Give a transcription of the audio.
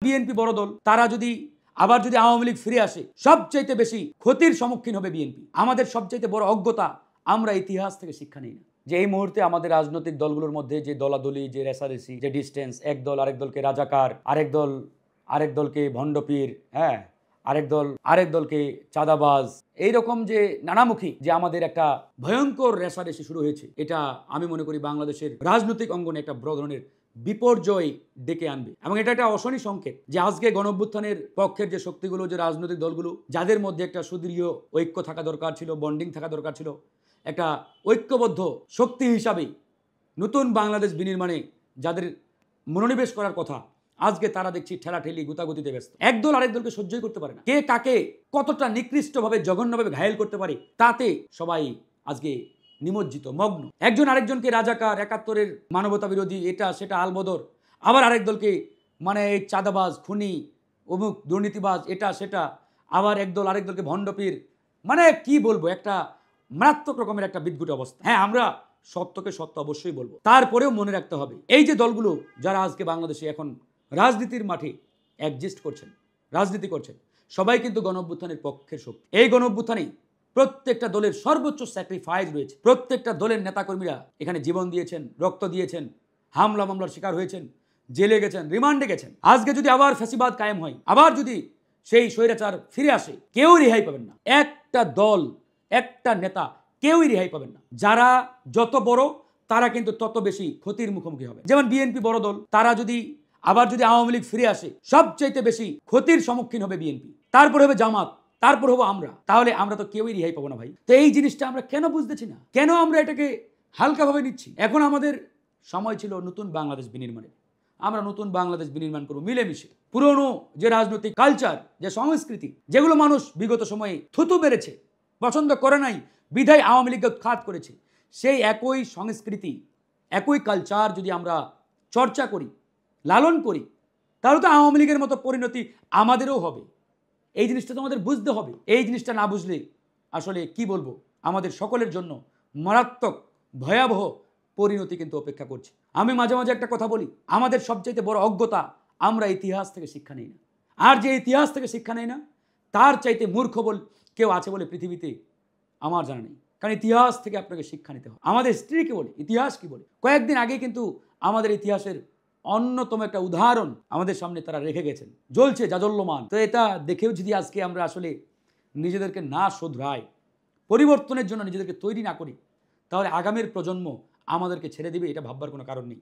BNP বড় দল, তারা যদি আবার যদি আওয়ামী লীগ ফিরে আসে, সবচাইতে বেশি ক্ষতির সম্মুখীন হবে বিএনপি। আমাদের সবচাইতে বড় অজ্ঞতা, আমরা ইতিহাস থেকে শিক্ষা নিই না। যে এই মুহূর্তে আমাদের রাজনৈতিক দলগুলোর মধ্যে যে দলাদলি, যে রেসারেসি, যে ডিস্টেন্স, এক দল আরেক দলকে রাজাকার, আরেক দলকে ভণ্ডপীর, হ্যাঁ, আরেক দলকে চাঁদাবাজ, এইরকম যে নানামুখী যে আমাদের একটা ভয়ঙ্কর রেসারেসি শুরু হয়েছে, এটা আমি মনে করি বাংলাদেশের রাজনৈতিক অঙ্গনে একটা বড় ধরনের বিপর্যয় ডেকে আনবে। এবং এটা একটা অশনি সংকেত যে আজকে গণঅভ্যুত্থানের পক্ষের যে শক্তিগুলো, যে রাজনৈতিক দলগুলো, যাদের মধ্যে একটা সুদৃঢ় ঐক্য থাকা দরকার ছিল, বন্ডিং থাকা দরকার ছিল, একটা ঐক্যবদ্ধ শক্তি হিসাবে নতুন বাংলাদেশ বিনির্মাণে যাদের মনোনিবেশ করার কথা, আজকে তারা দেখছি ঠেলাঠেলি গুতাগুতিতে ব্যস্ত। একদল আরেক দলকে সহ্যই করতে পারে না। কে কাকে কতটা নিকৃষ্টভাবে, জঘন্যভাবে ঘায়েল করতে পারে, তাতে সবাই আজকে নিমজ্জিত, মগ্ন। একজন আরেকজনকে রাজাকার, ৭১-এর মানবতা বিরোধী, এটা সেটা আলবদর, আবার আরেক দলকে মানে এই চাঁদাবাজ, খুনি, অমুক দুর্নীতিবাজ, এটা সেটা, আবার একদল আরেক দলকে ভণ্ডপীর, মানে কি বলবো, একটা মারাত্মক রকমের একটা বিদ্যুৎ অবস্থা। হ্যাঁ, আমরা সত্যকে সত্য অবশ্যই বলবো, তারপরেও মনে রাখতে হবে এই যে দলগুলো যারা আজকে বাংলাদেশে এখন রাজনীতির মাঠে অ্যাডজাস্ট করছেন, রাজনীতি করছেন, সবাই কিন্তু গণঅভ্যুত্থানের পক্ষের শক্তি। এই গণঅভ্যুত্থানে প্রত্যেকটা দলের সর্বোচ্চ স্যাক্রিফাইস রয়েছে। প্রত্যেকটা দলের নেতাকর্মীরা এখানে জীবন দিয়েছেন, রক্ত দিয়েছেন, হামলা মামলার শিকার হয়েছেন, জেলে গেছেন, রিমান্ডে গেছেন। আজকে যদি আবার ফ্যাসিবাদ কায়েম হয়, আবার যদি সেই স্বৈরাচার ফিরে আসে, কেউ রেহাই পাবেন না। একটা দল, একটা নেতা, কেউই রেহাই পাবেন না। যারা যত বড়, তারা কিন্তু তত বেশি ক্ষতির মুখোমুখি হবে। যেমন বিএনপি বড় দল, তারা যদি আবার যদি আওয়ামী লীগ ফিরে আসে, সবচাইতে বেশি ক্ষতির সম্মুখীন হবে বিএনপি, তারপর হবে জামাত, তারপর হবো আমরা। তাহলে আমরা তো কেউই রেহাই পাবো না ভাই। তো এই জিনিসটা আমরা কেন বুঝতেছি না? কেন আমরা এটাকে হালকাভাবে নিচ্ছি? এখন আমাদের সময় ছিল নতুন বাংলাদেশ বিনির্মাণের। আমরা নতুন বাংলাদেশ বিনির্মাণ করবো মিলেমিশে। পুরনো যে রাজনৈতিক কালচার, যে সংস্কৃতি, যেগুলো মানুষ বিগত সময়ে থুতু বেড়েছে, পছন্দ করে নাই, বিধায় আওয়ামী লীগকে উৎখাত করেছে, সেই একই সংস্কৃতি, একই কালচার যদি আমরা চর্চা করি, লালন করি, তাহলে তো আওয়ামী লীগের মতো পরিণতি আমাদেরও হবে। এই জিনিসটা তো আমাদের বুঝতে হবে। এই জিনিসটা না বুঝলে আসলে কি বলবো, আমাদের সকলের জন্য মারাত্মক ভয়াবহ পরিণতি কিন্তু অপেক্ষা করছে। আমি মাঝে মাঝে একটা কথা বলি, আমাদের সবচাইতে বড় অজ্ঞতা, আমরা ইতিহাস থেকে শিক্ষা নেই না। আর যে ইতিহাস থেকে শিক্ষা নেই না, তার চাইতে মূর্খ কেউ আছে বলে পৃথিবীতে আমার জানা নেই। কারণ ইতিহাস থেকে আপনাকে শিক্ষা নিতে হবে। আমাদের হিস্ট্রি কি বলে, ইতিহাস কি বলে, কয়েকদিন আগে কিন্তু আমাদের ইতিহাসের অন্যতম একটা উদাহরণ আমাদের সামনে তারা রেখে গেছেন, জ্বলছে জাজল্যমান। তো এটা দেখেও যদি আজকে আমরা আসলে নিজেদেরকে না শোধরাই, পরিবর্তনের জন্য নিজেদেরকে তৈরি না করি, তাহলে আগামীর প্রজন্ম আমাদেরকে ছেড়ে দিবে, এটা ভাববার কোনো কারণ নেই।